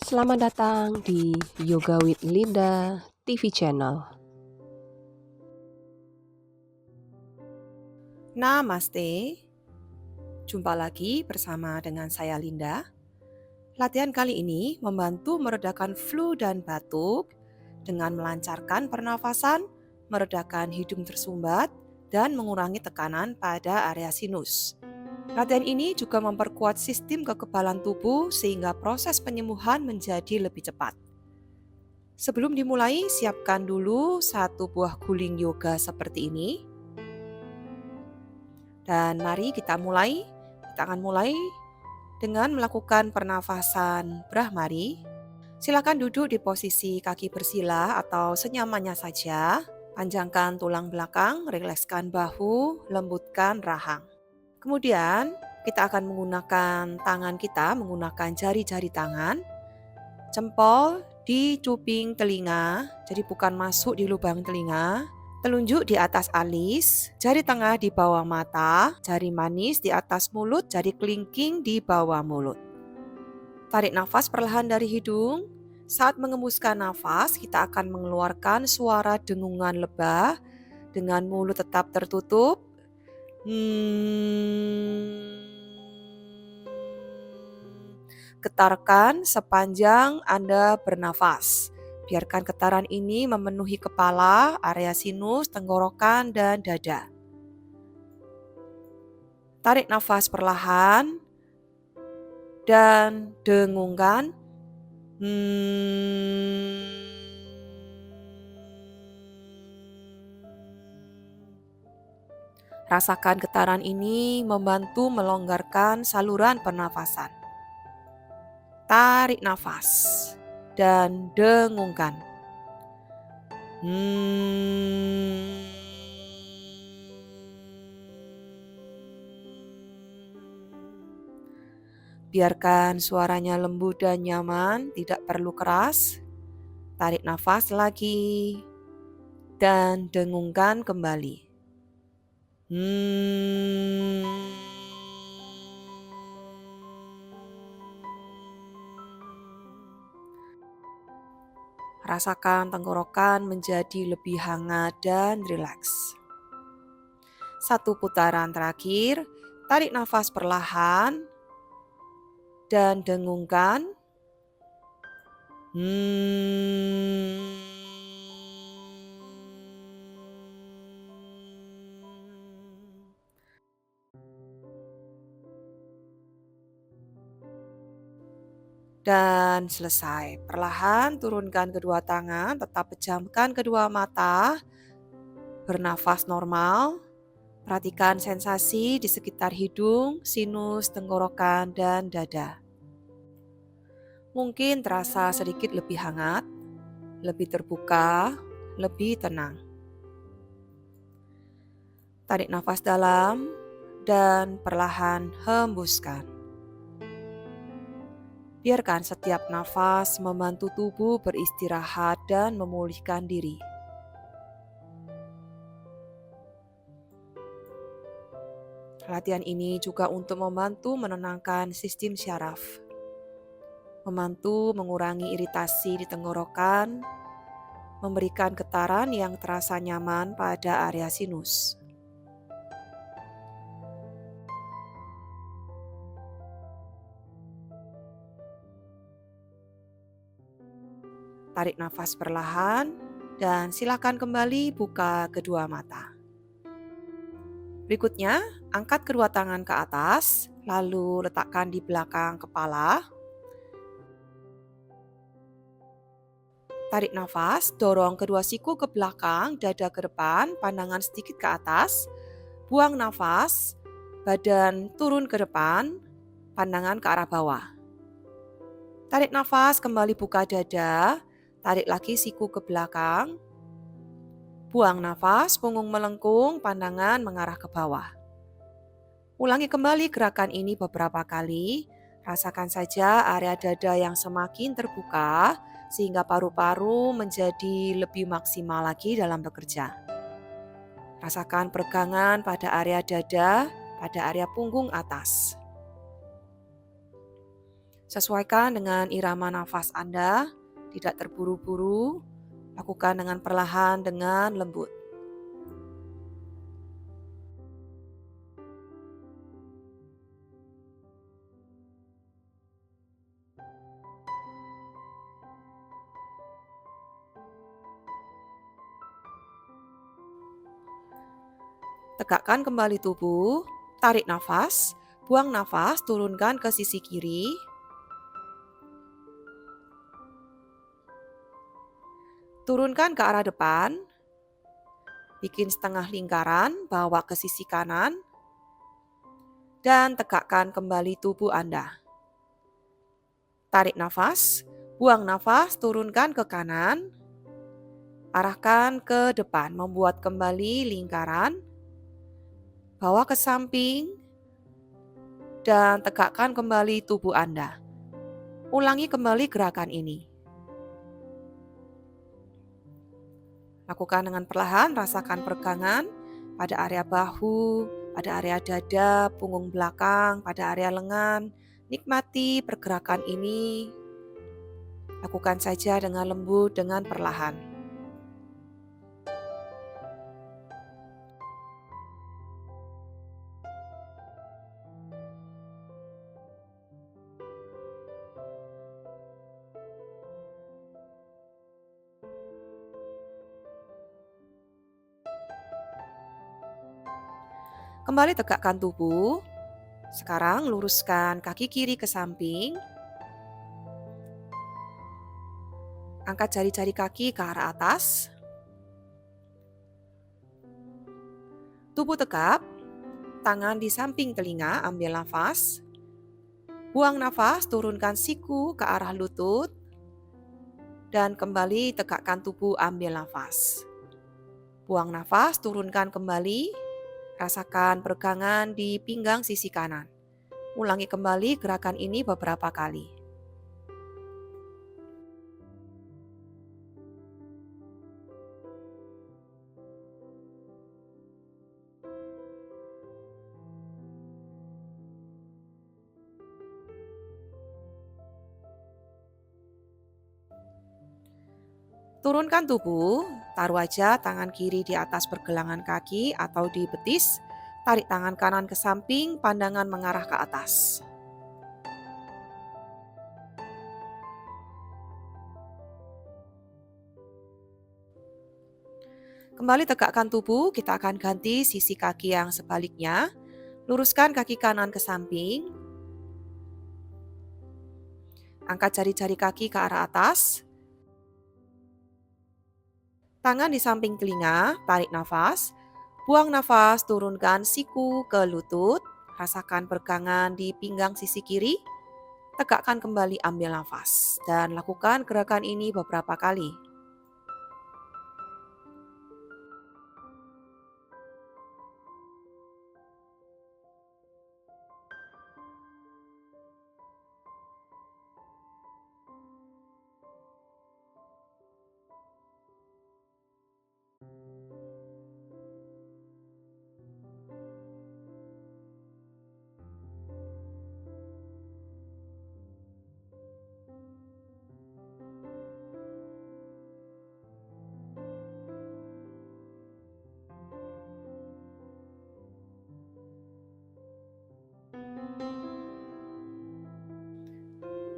Selamat datang di Yoga with Linda TV channel. Namaste, jumpa lagi bersama dengan saya Linda. Latihan kali ini membantu meredakan flu dan batuk dengan melancarkan pernafasan, meredakan hidung tersumbat, dan mengurangi tekanan pada area sinus. Latihan ini juga memperkuat sistem kekebalan tubuh sehingga proses penyembuhan menjadi lebih cepat. Sebelum dimulai, siapkan dulu satu buah guling yoga seperti ini. Dan mari kita mulai. Kita akan mulai dengan melakukan pernafasan Brahmari. Silakan duduk di posisi kaki bersila atau senyamannya saja. Panjangkan tulang belakang, rilekskan bahu, lembutkan rahang. Kemudian kita akan menggunakan tangan kita, menggunakan jari-jari tangan. Jempol di cuping telinga, jadi bukan masuk di lubang telinga. Telunjuk di atas alis, jari tengah di bawah mata, jari manis di atas mulut, jari kelingking di bawah mulut. Tarik nafas perlahan dari hidung. Saat mengembuskan nafas, kita akan mengeluarkan suara dengungan lebah dengan mulut tetap tertutup. Getarkan sepanjang Anda bernafas. Biarkan getaran ini memenuhi kepala, area sinus, tenggorokan, dan dada. Tarik nafas perlahan dan dengungkan. Rasakan getaran ini membantu melonggarkan saluran pernafasan. Tarik nafas dan dengungkan. Biarkan suaranya lembut dan nyaman, tidak perlu keras. Tarik nafas lagi dan dengungkan kembali. Rasakan tenggorokan menjadi lebih hangat dan rileks. Satu putaran terakhir, tarik nafas perlahan dan dengungkan. Dan selesai. Perlahan turunkan kedua tangan, tetap pejamkan kedua mata. Bernafas normal. Perhatikan sensasi di sekitar hidung, sinus, tenggorokan, dan dada. Mungkin terasa sedikit lebih hangat, lebih terbuka, lebih tenang. Tarik nafas dalam dan perlahan hembuskan. Biarkan setiap nafas membantu tubuh beristirahat dan memulihkan diri. Latihan ini juga untuk membantu menenangkan sistem syaraf, membantu mengurangi iritasi di tenggorokan, memberikan getaran yang terasa nyaman pada area sinus. Tarik nafas perlahan dan silakan kembali buka kedua mata. Berikutnya, angkat kedua tangan ke atas, lalu letakkan di belakang kepala. Tarik nafas, dorong kedua siku ke belakang, dada ke depan, pandangan sedikit ke atas. Buang nafas, badan turun ke depan, pandangan ke arah bawah. Tarik nafas, kembali buka dada, tarik lagi siku ke belakang. Buang nafas, punggung melengkung, pandangan mengarah ke bawah. Ulangi kembali gerakan ini beberapa kali. Rasakan saja area dada yang semakin terbuka sehingga paru-paru menjadi lebih maksimal lagi dalam bekerja. Rasakan peregangan pada area dada, pada area punggung atas. Sesuaikan dengan irama nafas Anda, tidak terburu-buru, lakukan dengan perlahan dengan lembut. Tegakkan kembali tubuh, tarik nafas, buang nafas, turunkan ke sisi kiri. Turunkan ke arah depan, bikin setengah lingkaran, bawa ke sisi kanan, dan tegakkan kembali tubuh Anda. Tarik nafas, buang nafas, turunkan ke kanan, arahkan ke depan, membuat kembali lingkaran, bawa ke samping, dan tegakkan kembali tubuh Anda. Ulangi kembali gerakan ini. Lakukan dengan perlahan, rasakan peregangan pada area bahu, pada area dada, punggung belakang, pada area lengan. Nikmati pergerakan ini. Lakukan saja dengan lembut, dengan perlahan. Kembali tegakkan tubuh. Sekarang luruskan kaki kiri ke samping. Angkat jari-jari kaki ke arah atas. Tubuh tegap. Tangan di samping telinga, ambil nafas. Buang nafas, turunkan siku ke arah lutut. Dan kembali tegakkan tubuh, ambil nafas. Buang nafas, turunkan kembali. Rasakan peregangan di pinggang sisi kanan. Ulangi kembali gerakan ini beberapa kali. Turunkan tubuh, taruh aja tangan kiri di atas pergelangan kaki atau di betis, tarik tangan kanan ke samping, pandangan mengarah ke atas. Kembali tegakkan tubuh, kita akan ganti sisi kaki yang sebaliknya. Luruskan kaki kanan ke samping. Angkat jari-jari kaki ke arah atas. Tangan di samping telinga, tarik nafas. Buang nafas, turunkan siku ke lutut. Rasakan peregangan di pinggang sisi kiri. Tegakkan kembali, ambil nafas. Dan lakukan gerakan ini beberapa kali.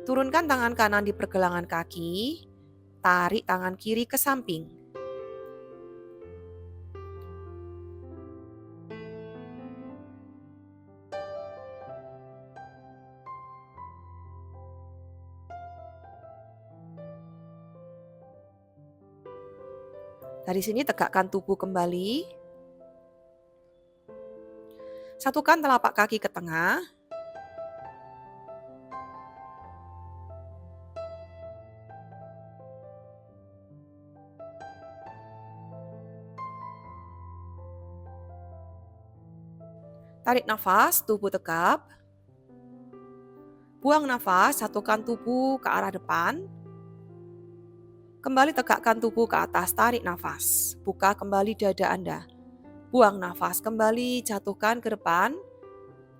Turunkan tangan kanan di pergelangan kaki, tarik tangan kiri ke samping. Dari sini tegakkan tubuh kembali. Satukan telapak kaki ke tengah. Tarik nafas, tubuh tegap. Buang nafas, satukan tubuh ke arah depan. Kembali tegakkan tubuh ke atas, tarik nafas. Buka kembali dada Anda. Buang nafas, kembali jatuhkan ke depan.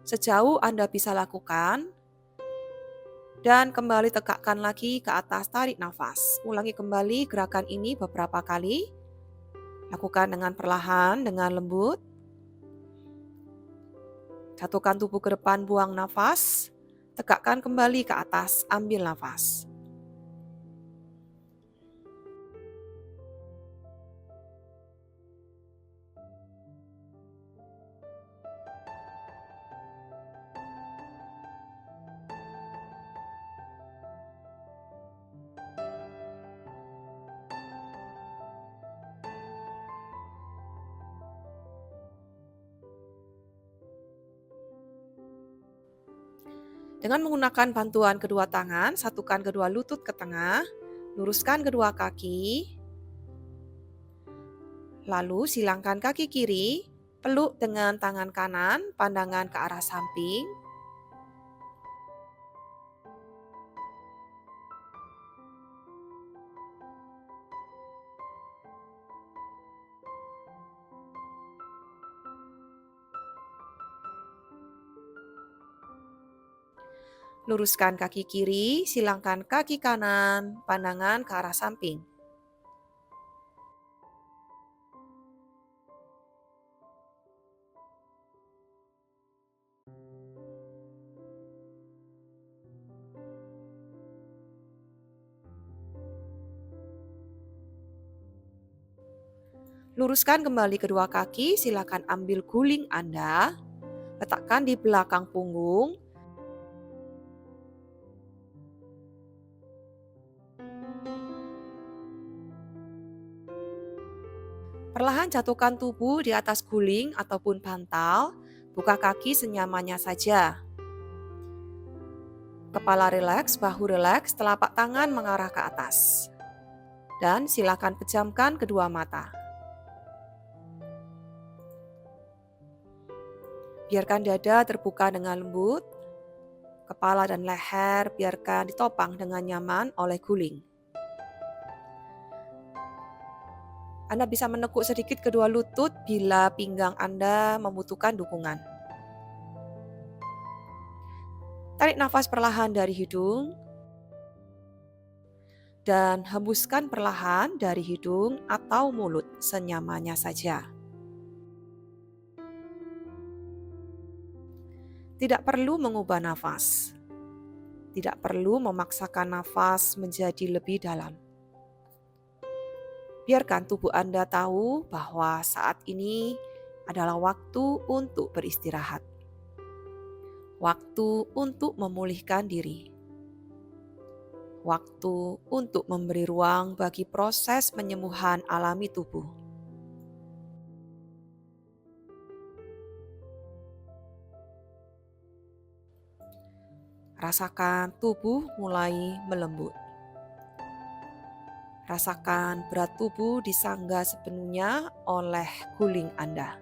Sejauh Anda bisa lakukan. Dan kembali tegakkan lagi ke atas, tarik nafas. Ulangi kembali gerakan ini beberapa kali. Lakukan dengan perlahan, dengan lembut. Jatuhkan tubuh ke depan, buang nafas. Tegakkan kembali ke atas, ambil nafas. Dengan menggunakan bantuan kedua tangan, satukan kedua lutut ke tengah, luruskan kedua kaki, lalu silangkan kaki kiri, peluk dengan tangan kanan, pandangan ke arah samping. Luruskan kaki kiri, silangkan kaki kanan, pandangan ke arah samping. Luruskan kembali kedua kaki, silakan ambil guling Anda, letakkan di belakang punggung. Perlahan jatuhkan tubuh di atas guling ataupun bantal, buka kaki senyamannya saja. Kepala rileks, bahu rileks, telapak tangan mengarah ke atas. Dan silakan pejamkan kedua mata. Biarkan dada terbuka dengan lembut, kepala dan leher biarkan ditopang dengan nyaman oleh guling. Anda bisa menekuk sedikit kedua lutut bila pinggang Anda membutuhkan dukungan. Tarik nafas perlahan dari hidung dan hembuskan perlahan dari hidung atau mulut senyamannya saja. Tidak perlu mengubah nafas. Tidak perlu memaksakan nafas menjadi lebih dalam. Biarkan tubuh Anda tahu bahwa saat ini adalah waktu untuk beristirahat. Waktu untuk memulihkan diri. Waktu untuk memberi ruang bagi proses penyembuhan alami tubuh. Rasakan tubuh mulai melembut. Rasakan berat tubuh disanggah sepenuhnya oleh guling Anda.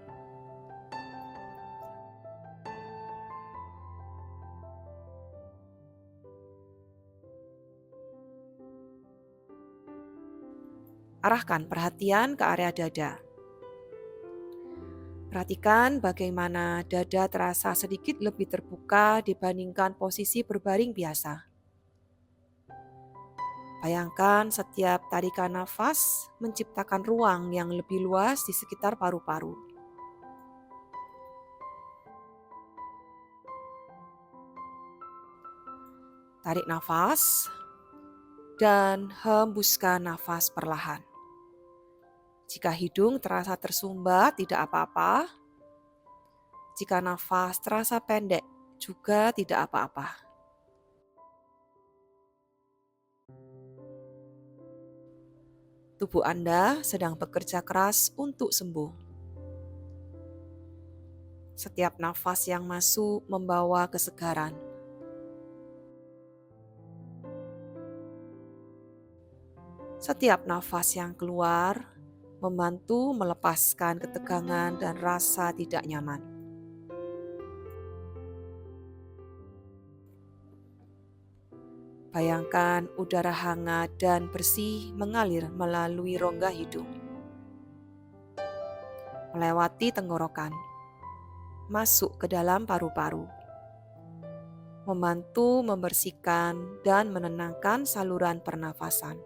Arahkan perhatian ke area dada. Perhatikan bagaimana dada terasa sedikit lebih terbuka dibandingkan posisi berbaring biasa. Bayangkan setiap tarikan nafas menciptakan ruang yang lebih luas di sekitar paru-paru. Tarik nafas dan hembuskan nafas perlahan. Jika hidung terasa tersumbat, tidak apa-apa. Jika nafas terasa pendek, juga tidak apa-apa. Tubuh Anda sedang bekerja keras untuk sembuh. Setiap nafas yang masuk membawa kesegaran. Setiap nafas yang keluar membantu melepaskan ketegangan dan rasa tidak nyaman. Bayangkan udara hangat dan bersih mengalir melalui rongga hidung, melewati tenggorokan, masuk ke dalam paru-paru. membantu membersihkan dan menenangkan saluran pernafasan.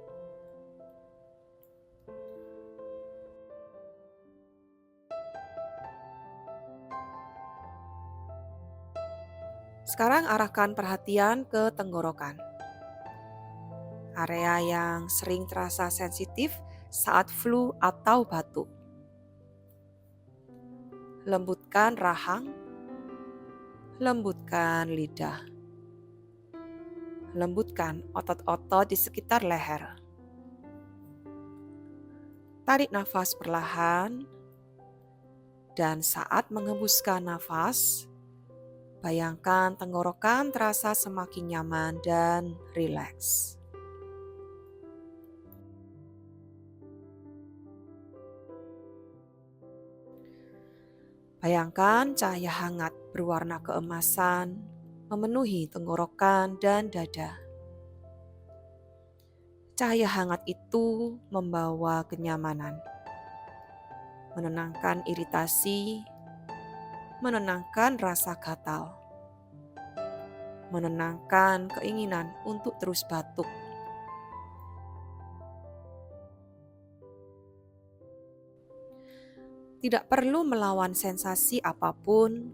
Sekarang arahkan perhatian ke tenggorokan, area yang sering terasa sensitif saat flu atau batuk. Lembutkan rahang, lembutkan lidah, lembutkan otot-otot di sekitar leher. Tarik nafas perlahan, dan saat mengembuskan nafas, bayangkan tenggorokan terasa semakin nyaman dan rileks. Bayangkan cahaya hangat berwarna keemasan memenuhi tenggorokan dan dada. Cahaya hangat itu membawa kenyamanan, menenangkan iritasi, menenangkan rasa gatal, menenangkan keinginan untuk terus batuk. Tidak perlu melawan sensasi apapun,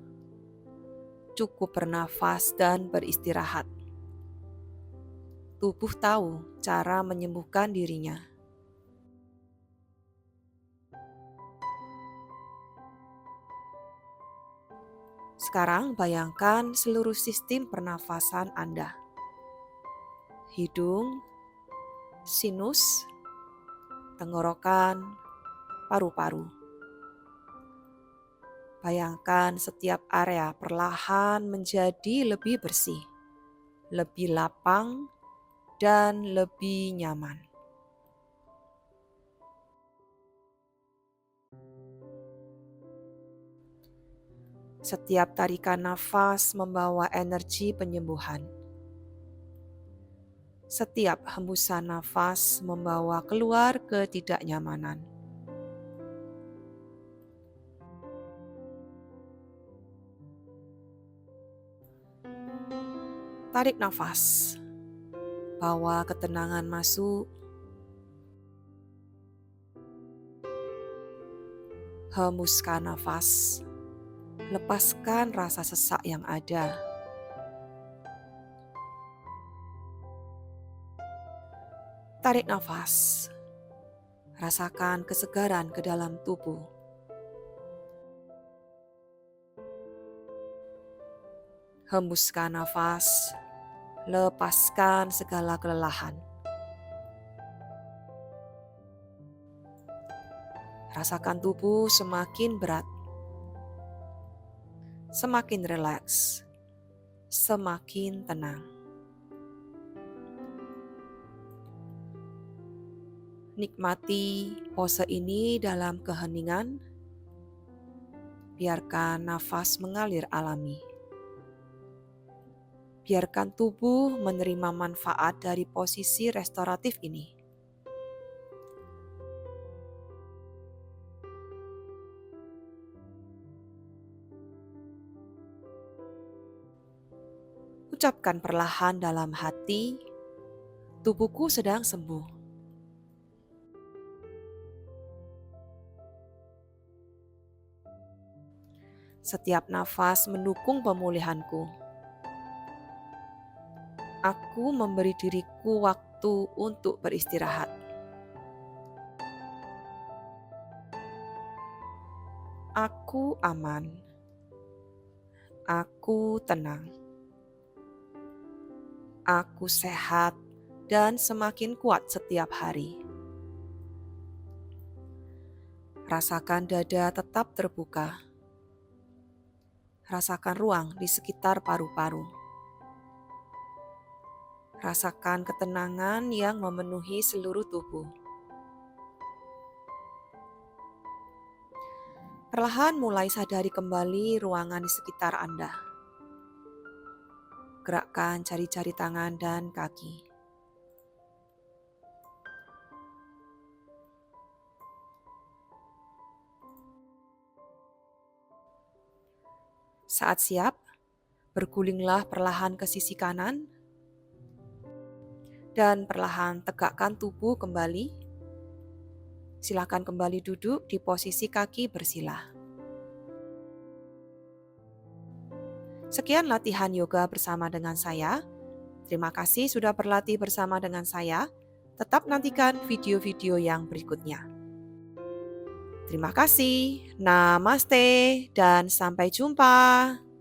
cukup bernafas dan beristirahat. Tubuh tahu cara menyembuhkan dirinya. Sekarang bayangkan seluruh sistem pernafasan Anda. Hidung, sinus, tenggorokan, paru-paru. Bayangkan setiap area perlahan menjadi lebih bersih, lebih lapang, dan lebih nyaman. Setiap tarikan nafas membawa energi penyembuhan. Setiap hembusan nafas membawa keluar ketidaknyamanan. Tarik nafas, bawa ketenangan masuk. Hembuskan nafas, lepaskan rasa sesak yang ada. Tarik nafas, rasakan kesegaran ke dalam tubuh. Hembuskan nafas, lepaskan segala kelelahan. Rasakan tubuh semakin berat, semakin rileks, semakin tenang. Nikmati pose ini dalam keheningan. Biarkan nafas mengalir alami. Biarkan tubuh menerima manfaat dari posisi restoratif ini. Ucapkan perlahan dalam hati, tubuhku sedang sembuh. Setiap nafas mendukung pemulihanku. Aku memberi diriku waktu untuk beristirahat. Aku aman. Aku tenang. Aku sehat dan semakin kuat setiap hari. Rasakan dada tetap terbuka. Rasakan ruang di sekitar paru-paru. Rasakan ketenangan yang memenuhi seluruh tubuh. Perlahan mulai sadari kembali ruangan di sekitar Anda. Gerakkan jari-jari tangan dan kaki. Saat siap, Bergulinglah perlahan ke sisi kanan dan perlahan tegakkan tubuh kembali. Silakan kembali duduk di posisi kaki bersila. Sekian latihan yoga bersama dengan saya. Terima kasih sudah berlatih bersama dengan saya. Tetap nantikan video-video yang berikutnya. Terima kasih, namaste, dan sampai jumpa.